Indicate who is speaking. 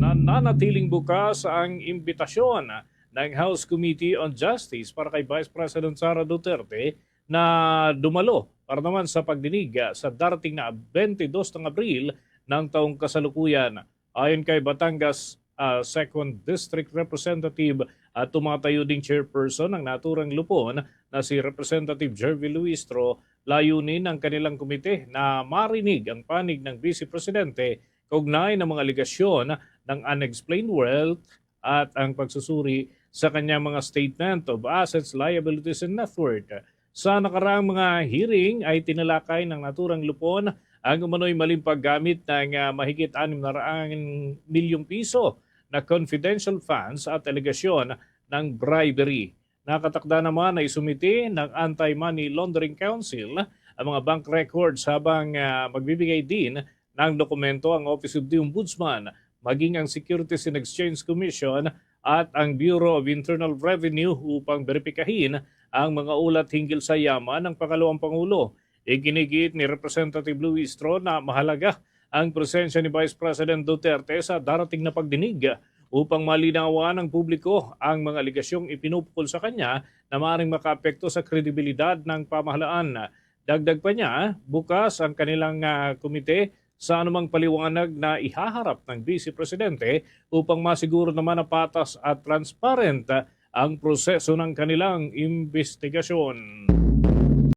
Speaker 1: nananatiling bukas ang imbitasyon ng House Committee on Justice para kay Vice President Sara Duterte na dumalo para naman sa pagdinig sa darating na 22 ng Abril ng taong kasalukuyan. Ayon kay Batangas 2nd District Representative at tumatayo ding chairperson ng naturang lupon na si Representative Jervy Luistro, layunin ng kanilang komite na marinig ang panig ng Vice Presidente kaugnay ng mga aligasyon ng unexplained wealth at ang pagsusuri sa kanyang mga statement of assets, liabilities, and net worth. Sa nakaraang mga hearing ay tinalakay ng naturang lupon ang umano'y maling paggamit ng mahigit 600 milyong piso na confidential funds at aligasyon ng bribery. Nakatakda naman na isumiti ng Anti-Money Laundering Council ang mga bank records habang magbibigay din ng dokumento ang Office of the Ombudsman, maging ang Securities and Exchange Commission at ang Bureau of Internal Revenue upang beripikahin ang mga ulat hinggil sa yaman ng pangalawang Pangulo. Iginigit ni Representative Luistro na mahalaga ang presensya ni Vice President Duterte sa darating na pagdinig upang malinawan ng publiko ang mga aligasyong ipinupukol sa kanya na maaaring makaapekto sa kredibilidad ng pamahalaan. Dagdag pa niya, bukas ang kanilang komite sa anumang paliwanag na ihaharap ng Vice Presidente upang masiguro naman na patas at transparent ang proseso ng kanilang investigasyon.